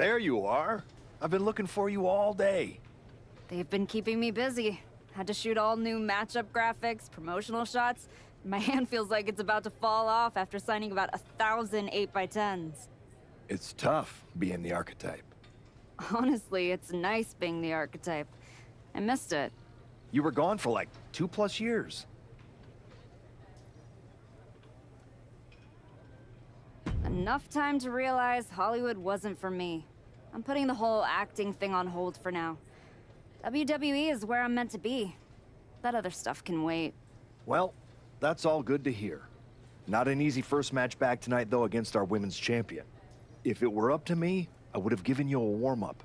There you are. I've been looking for you all day. They've been keeping me busy. Had to shoot all new matchup graphics, promotional shots. My hand feels like it's about to fall off after signing about 1,000 8x10s. It's tough being the archetype. Honestly, it's nice being the archetype. I missed it. You were gone for like 2+ years. Enough time to realize Hollywood wasn't for me. I'm putting the whole acting thing on hold for now. WWE is where I'm meant to be. That other stuff can wait. Well, that's all good to hear. Not an easy first match back tonight, though, against our women's champion. If it were up to me, I would have given you a warm-up.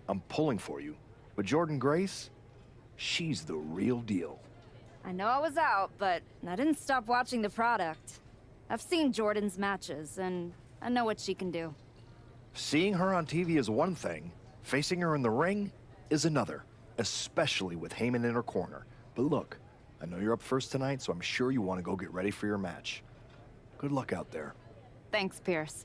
I'm pulling for you. But Jordan Grace, she's the real deal. I know I was out, but I didn't stop watching the product. I've seen Jordan's matches, and I know what she can do. Seeing her on TV is one thing. Facing her in the ring is another, especially with Heyman in her corner. But look, I know you're up first tonight, so I'm sure you want to go get ready for your match. Good luck out there. Thanks, Pierce.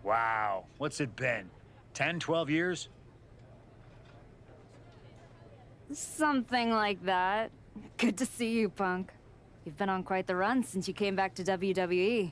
Wow, what's it been? 10, 12 years? Something like that. Good to see you, Punk. You've been on quite the run since you came back to WWE.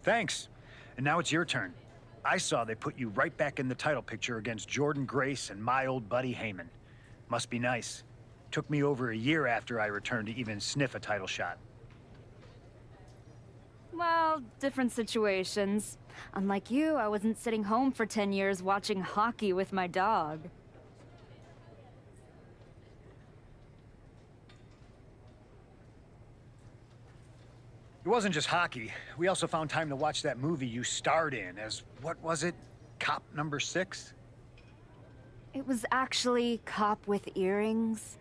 Thanks. And now it's your turn. I saw they put you right back in the title picture against Jordan Grace and my old buddy Heyman. Must be nice. Took me over a year after I returned to even sniff a title shot. Well, different situations. Unlike you, I wasn't sitting home for 10 years watching hockey with my dog. It wasn't just hockey. We also found time to watch that movie you starred in as, what was it? Cop number 6? It was actually Cop with Earrings.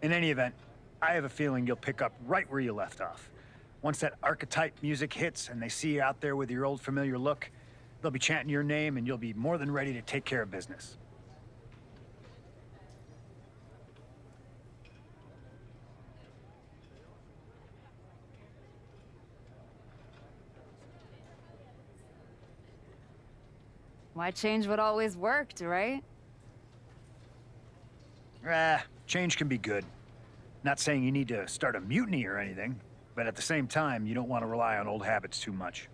In any event, I have a feeling you'll pick up right where you left off. Once that archetype music hits and they see you out there with your old familiar look, they'll be chanting your name and you'll be more than ready to take care of business. Why change what always worked, right? Change can be good. Not saying you need to start a mutiny or anything, but at the same time, you don't want to rely on old habits too much.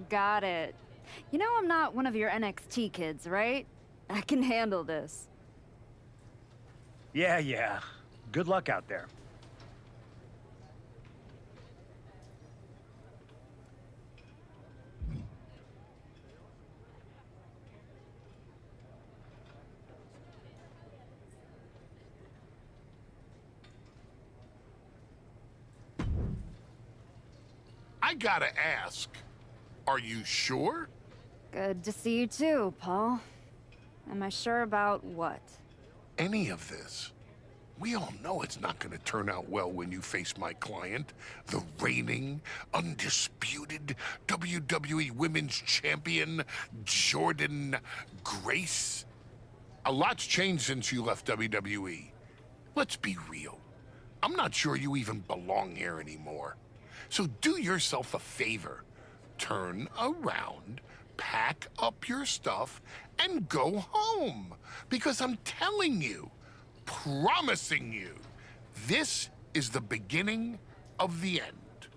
Got it. You know I'm not one of your NXT kids, right? I can handle this. Yeah. Good luck out there. I gotta ask, are you sure? Good to see you too, Paul. Am I sure about what? Any of this? We all know it's not gonna turn out well when you face my client, the reigning, undisputed WWE Women's Champion, Jordan Grace. A lot's changed since you left WWE. Let's be real. I'm not sure you even belong here anymore. So do yourself a favor. Turn around, pack up your stuff, and go home. Because I'm telling you, promising you, this is the beginning of the end.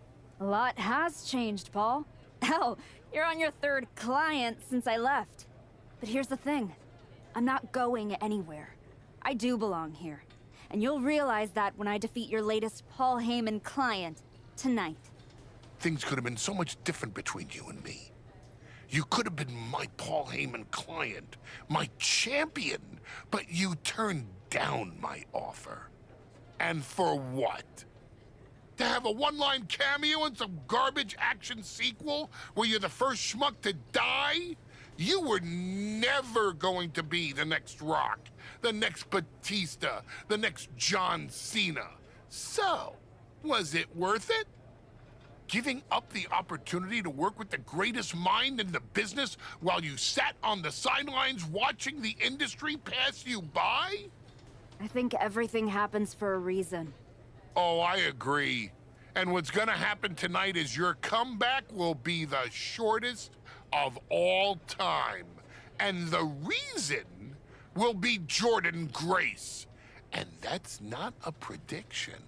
A lot has changed, Paul. Hell, you're on your 3rd client since I left. But here's the thing. I'm not going anywhere. I do belong here. And you'll realize that when I defeat your latest Paul Heyman client tonight. Things could have been so much different between you and me. You could have been my Paul Heyman client, my champion, but you turned down my offer. And for what? To have a one-line cameo in some garbage action sequel where you're the first schmuck to die? You were never going to be the next Rock, the next Batista, the next John Cena. So, was it worth it? Giving up the opportunity to work with the greatest mind in the business while you sat on the sidelines watching the industry pass you by? I think everything happens for a reason. Oh, I agree. And what's gonna happen tonight is your comeback will be the shortest of all time. And the reason will be Jordynne Grace. And that's not a prediction.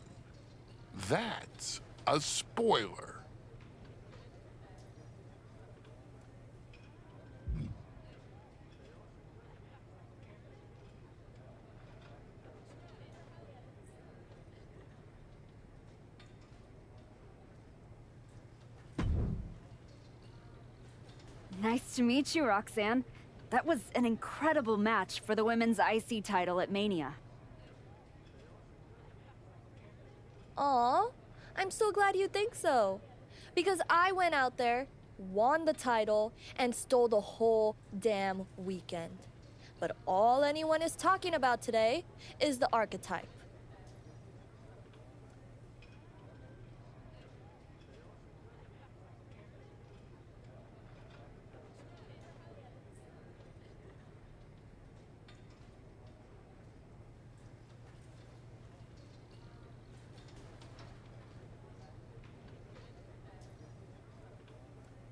That's a spoiler. Nice to meet you, Roxanne. That was an incredible match for the women's IC title at Mania. Aw, I'm so glad you think so. Because I went out there, won the title, and stole the whole damn weekend. But all anyone is talking about today is the archetype.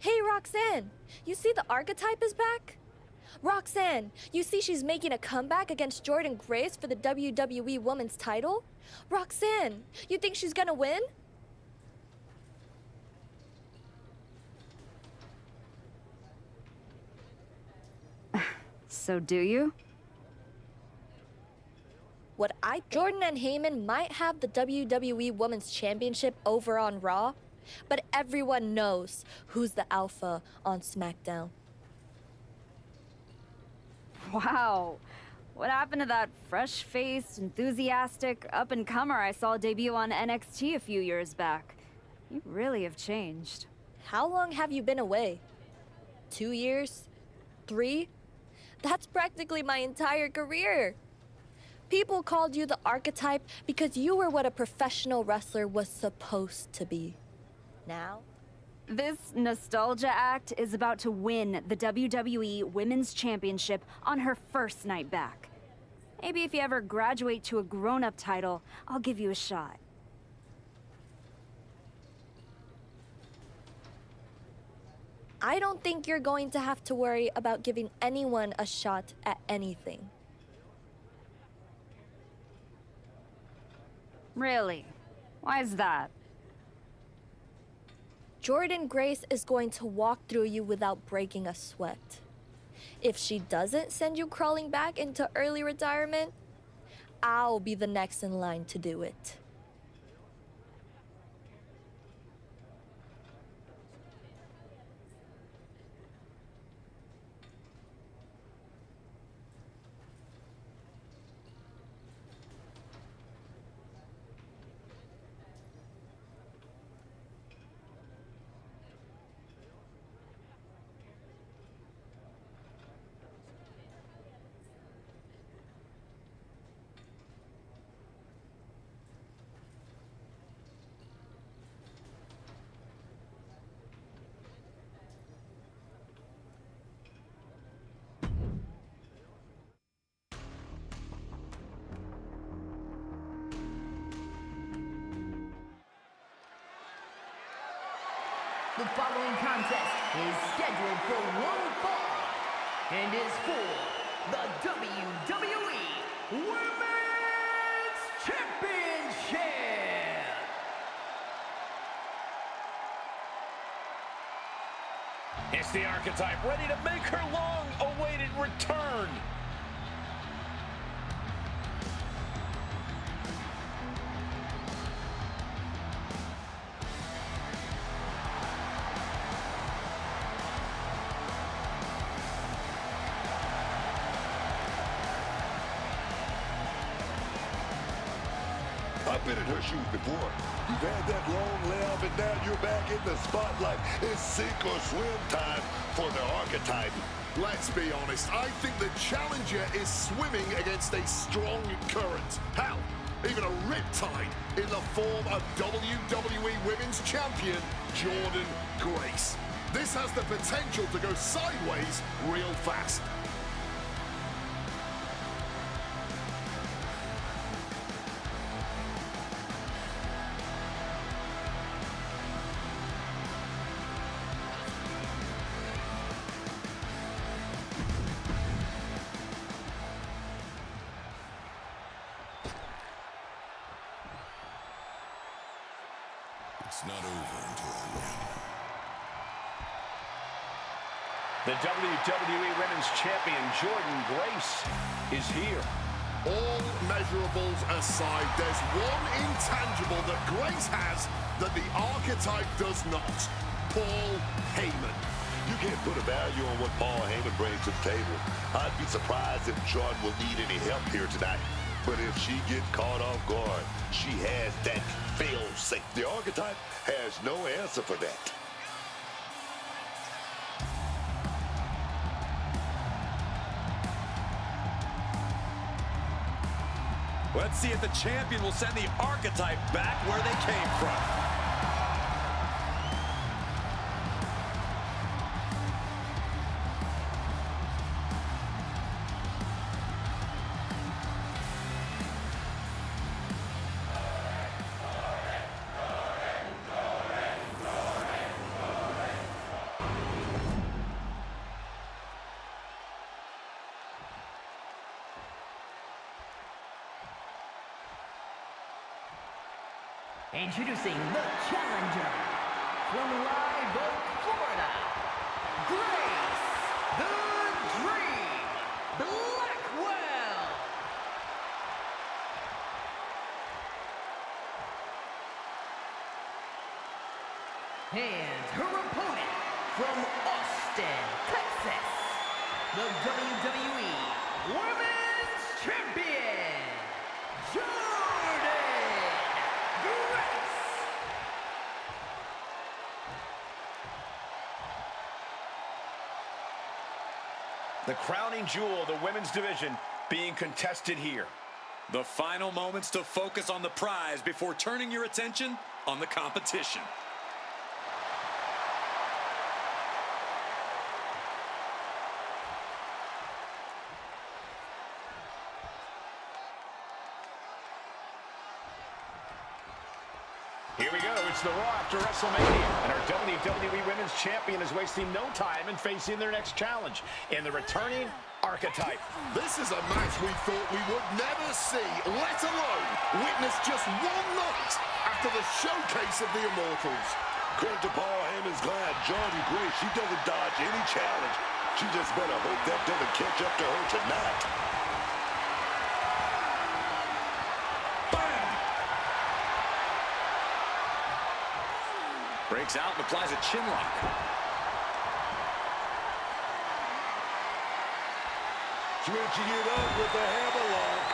Hey, Roxanne, you see the archetype is back? Roxanne, you see she's making a comeback against Jordynne Grace for the WWE Women's title? Roxanne, you think she's gonna win? So do you? Jordan and Heyman might have the WWE Women's Championship over on Raw, but everyone knows who's the alpha on SmackDown. Wow. What happened to that fresh-faced, enthusiastic up-and-comer I saw debut on NXT a few years back? You really have changed. How long have you been away? 2 years? 3? That's practically my entire career. People called you the archetype because you were what a professional wrestler was supposed to be. Now? This nostalgia act is about to win the WWE Women's Championship on her first night back. Maybe if you ever graduate to a grown-up title, I'll give you a shot. I don't think you're going to have to worry about giving anyone a shot at anything. Really? Why is that? Jordynne Grace is going to walk through you without breaking a sweat. If she doesn't send you crawling back into early retirement, I'll be the next in line to do it. The following contest is scheduled for one fall and is for the WWE Women's Championship. It's the archetype ready to make her long-awaited return. I've been in her shoes before. You've had that long layup, and now you're back in the spotlight. It's sink or swim time for the Archetype. Let's be honest, I think the challenger is swimming against a strong current. Hell, even a riptide in the form of WWE Women's Champion Jordan Grace. This has the potential to go sideways real fast. It's not over until I win. The WWE Women's Champion, Jordan Grace, is here. All measurables aside, there's one intangible that Grace has that the Archetype does not. Paul Heyman. You can't put a value on what Paul Heyman brings to the table. I'd be surprised if Jordan will need any help here tonight. But if she gets caught off guard, she has that fail-safe. The Archetype has no answer for that. Let's see if the champion will send the Archetype back where they came from. Introducing the challenger from Live Oak, Florida, Grace the Dream Blackwell. And her opponent from Austin, Texas, the WWE Women's Champion, Jordan Grace. The crowning jewel of the women's division being contested here. The final moments to focus on the prize before turning your attention on the competition. Here we go. It's the Raw after WrestleMania, and our WWE Women's Champion is wasting no time in facing their next challenge in the returning Archetype. This is a match we thought we would never see, let alone witness just one night after the showcase of the Immortals. Credit to Paul Heyman's client, Jordan Grace. She doesn't dodge any challenge. She just better hope that doesn't catch up to her tonight. Breaks out and applies a chin lock. Switching it up with the hammerlock.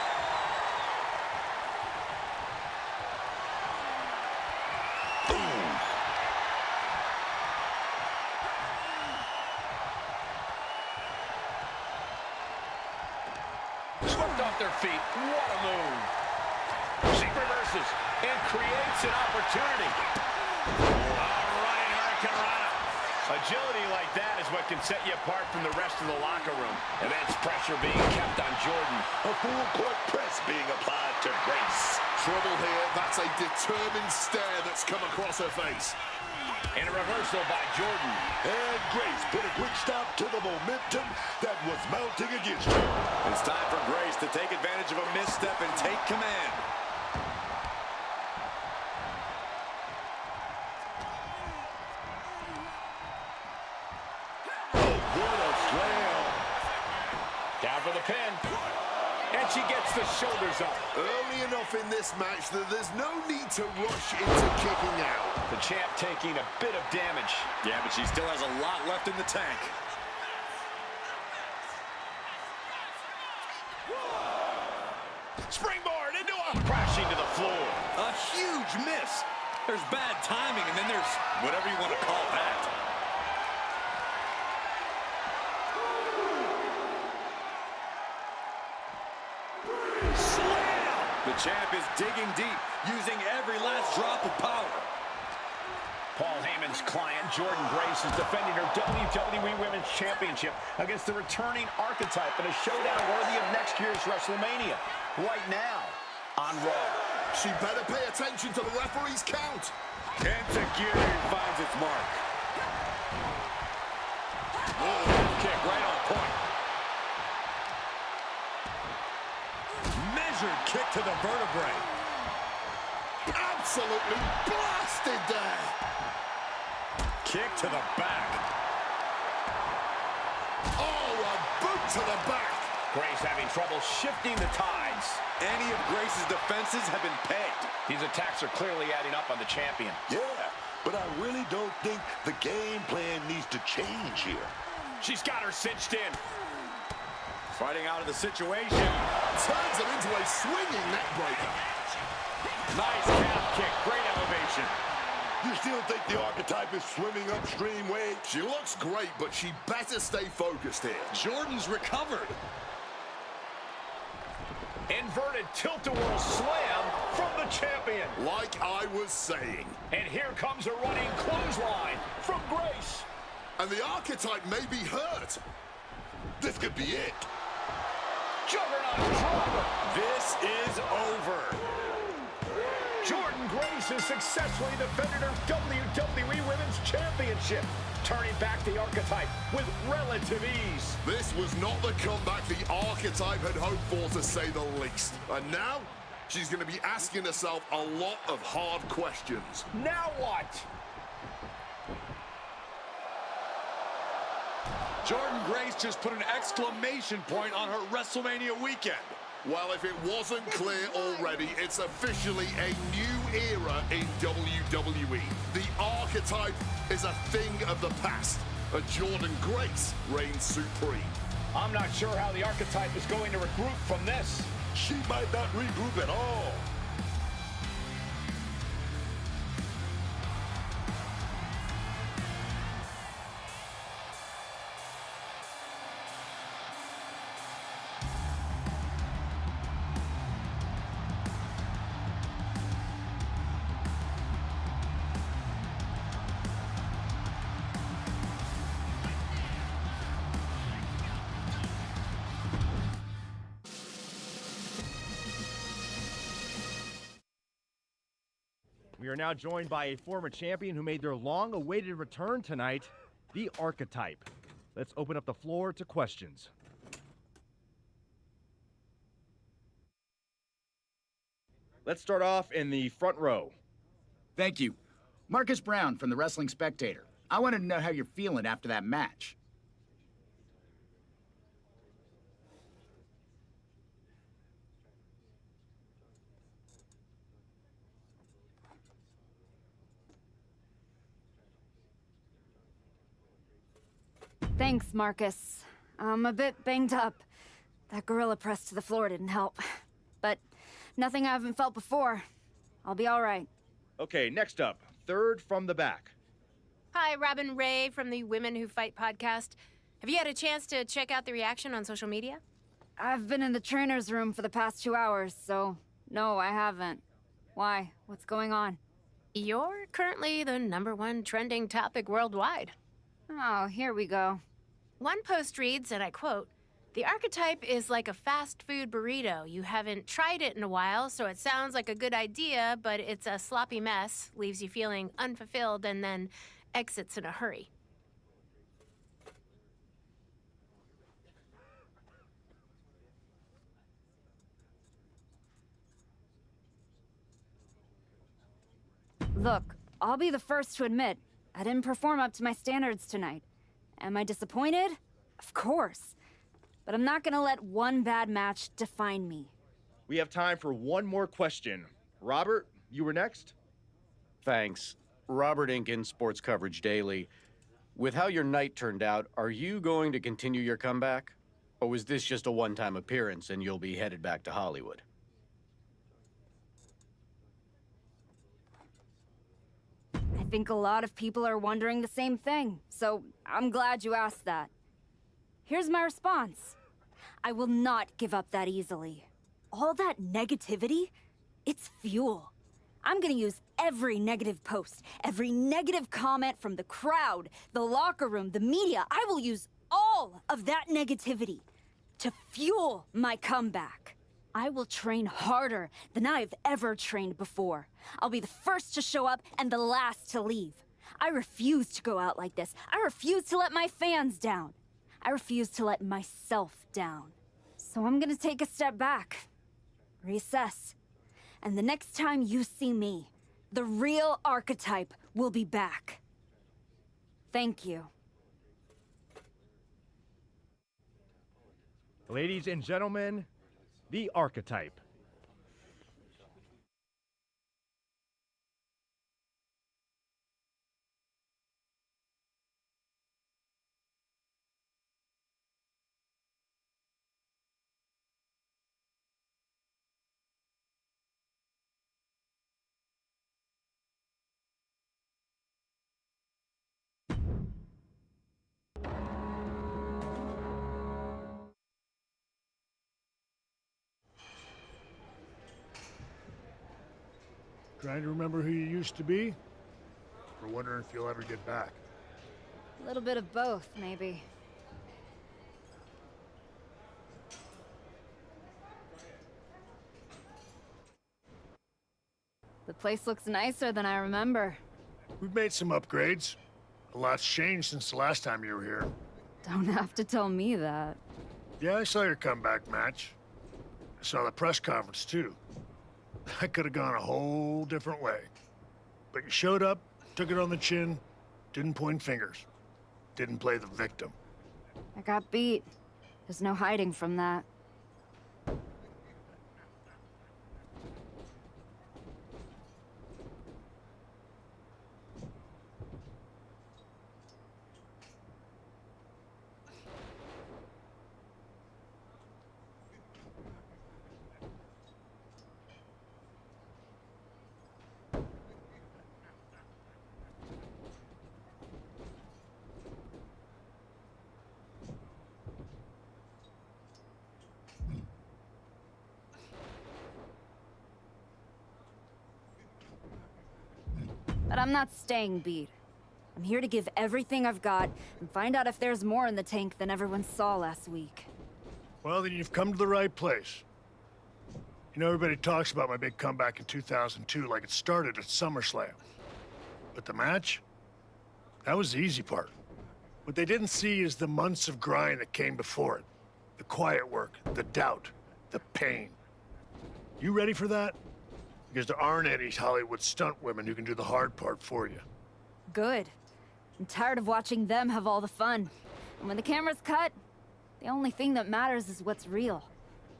Boom. Swept off their feet. What a move. She reverses and creates an opportunity. All right, Hurricanrana. Agility like that is what can set you apart from the rest of the locker room. Immense pressure being kept on Jordan. A full court press being applied to Grace. Trouble here, that's a determined stare that's come across her face. And a reversal by Jordan. And Grace put a quick stop to the momentum that was mounting against her. It's time for Grace to take advantage of a misstep and take command. Down for the pin. And she gets the shoulders up. Early enough in this match that there's no need to rush into kicking out. The champ taking a bit of damage. Yeah, but she still has a lot left in the tank. Springboard into a crashing to the floor. this? There's bad timing, and then there's whatever you want to call that. Slam! The champ is digging deep, using every last drop of power. Paul Heyman's client, Jordan Grace, is defending her WWE Women's Championship against the returning Archetype in a showdown worthy of next year's WrestleMania. Right now on Raw. She better pay attention to the referee's count. Enziguri finds its mark. Oh, kick right on point. Measured kick to the vertebrae. Absolutely blasted there. Kick to the back. Oh, a boot to the back. Grace having trouble shifting the tides. Any of Grace's defenses have been pegged. These attacks are clearly adding up on the champion. Yeah, but I really don't think the game plan needs to change here. She's got her cinched in. Fighting out of the situation. Turns it into a swinging neckbreaker. Nice calf kick. Great elevation. You still think the Archetype is swimming upstream, Wade? She looks great, but she better stay focused here. Jordan's recovered. Inverted tilt-a-whirl slam from the champion. Like I was saying. And here comes a running clothesline from Grace. And the Archetype may be hurt. This could be it. Juggernaut driver. This is over. Jordan Grace has successfully defended her WWE Women's Championship, turning back the Archetype with relative ease. This was not the comeback the Archetype had hoped for, to say the least. And now, she's going to be asking herself a lot of hard questions. Now what? Jordan Grace just put an exclamation point on her WrestleMania weekend. Well, if it wasn't clear already, it's officially a new era in WWE. The Archetype is a thing of the past, and Jordan Grace reigns supreme. I'm not sure how the Archetype is going to regroup from this. She might not regroup at all. We are now joined by a former champion who made their long-awaited return tonight, the Archetype. Let's open up the floor to questions. Let's start off in the front row. Thank you. Marcus Brown from the Wrestling Spectator. I wanted to know how you're feeling after that match. Thanks, Marcus. I'm a bit banged up. That gorilla press to the floor didn't help. But nothing I haven't felt before. I'll be all right. Okay, next up, third from the back. Hi, Robin Ray from the Women Who Fight podcast. Have you had a chance to check out the reaction on social media? I've been in the trainer's room for the past 2 hours, so no, I haven't. Why? What's going on? You're currently the #1 trending topic worldwide. Oh, here we go. One post reads, and I quote, "The Archetype is like a fast food burrito. You haven't tried it in a while, so it sounds like a good idea, but it's a sloppy mess, leaves you feeling unfulfilled, and then exits in a hurry." Look, I'll be the first to admit, I didn't perform up to my standards tonight. Am I disappointed? Of course. But I'm not gonna let one bad match define me. We have time for one more question. Robert, you were next? Thanks. Robert Inkin, Sports Coverage Daily. With how your night turned out, are you going to continue your comeback? Or was this just a one-time appearance and you'll be headed back to Hollywood? think a lot of people are wondering the same thing, so I'm glad you asked that. Here's my response. I will not give up that easily. All that negativity, it's fuel. I'm gonna use every negative post, every negative comment from the crowd, the locker room, the media. I will use all of that negativity to fuel my comeback. I will train harder than I've ever trained before. I'll be the first to show up and the last to leave. I refuse to go out like this. I refuse to let my fans down. I refuse to let myself down. So I'm gonna take a step back, reassess. And the next time you see me, the real archetype will be back. Thank you. Ladies and gentlemen, the archetype. Trying to remember who you used to be? Or wondering if you'll ever get back? A little bit of both, maybe. The place looks nicer than I remember. We've made some upgrades. A lot's changed since the last time you were here. Don't have to tell me that. Yeah, I saw your comeback match. I saw the press conference, too. That could have gone a whole different way. But you showed up, took it on the chin, didn't point fingers, didn't play the victim. I got beat. There's no hiding from that. But I'm not staying beat. I'm here to give everything I've got and find out if there's more in the tank than everyone saw last week. Well, then you've come to the right place. You know, everybody talks about my big comeback in 2002 like it started at SummerSlam. But the match? That was the easy part. What they didn't see is the months of grind that came before it. The quiet work, the doubt, the pain. You ready for that? Because there aren't any Hollywood stunt women who can do the hard part for you. Good. I'm tired of watching them have all the fun. And when the camera's cut, the only thing that matters is what's real.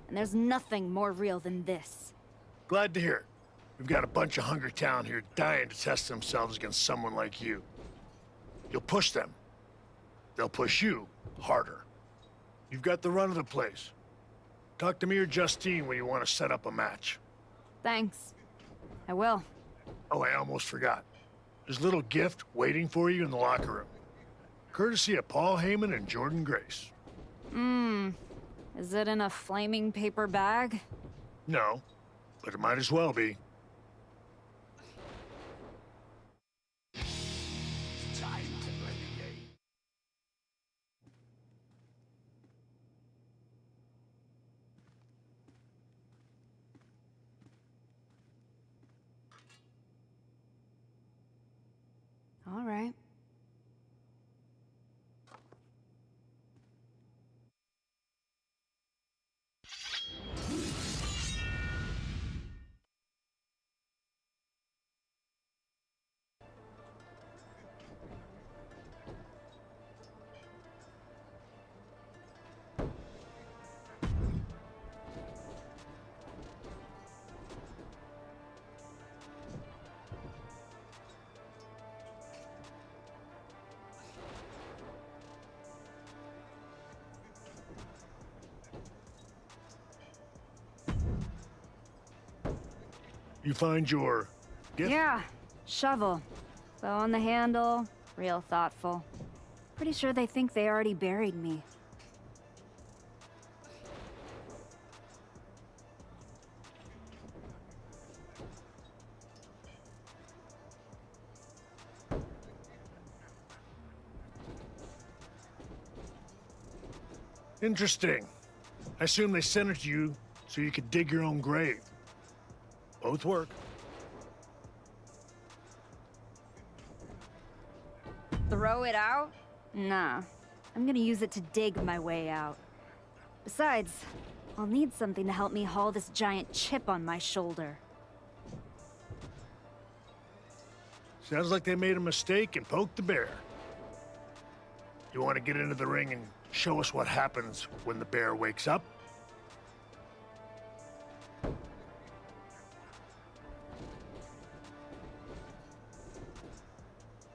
And there's nothing more real than this. Glad to hear it. We've got a bunch of hungry talent here dying to test themselves against someone like you. You'll push them. They'll push you harder. You've got the run of the place. Talk to me or Justine when you want to set up a match. Thanks. I will. Oh, I almost forgot. There's a little gift waiting for you in the locker room. Courtesy of Paul Heyman and Jordan Grace. Is it in a flaming paper bag? No, but it might as well be. All right. You find your gift? Yeah, shovel. Bow on the handle, real thoughtful. Pretty sure they think they already buried me. Interesting. I assume they sent it to you so you could dig your own grave. Both work. Throw it out? Nah. I'm gonna use it to dig my way out. Besides, I'll need something to help me haul this giant chip on my shoulder. Sounds like they made a mistake and poked the bear. You want to get into the ring and show us what happens when the bear wakes up?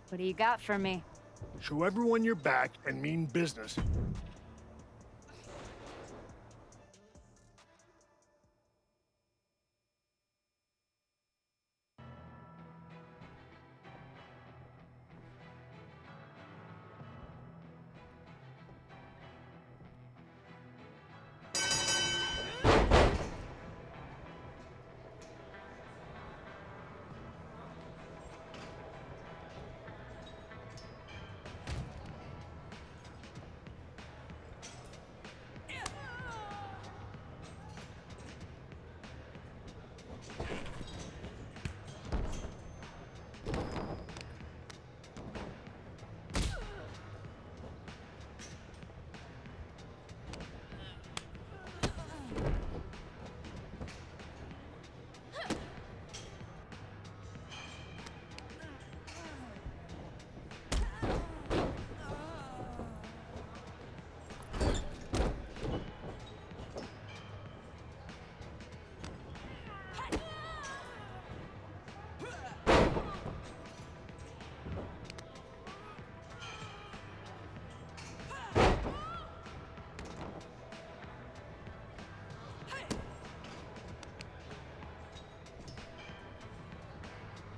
What do you got for me? Show everyone you're back and mean business,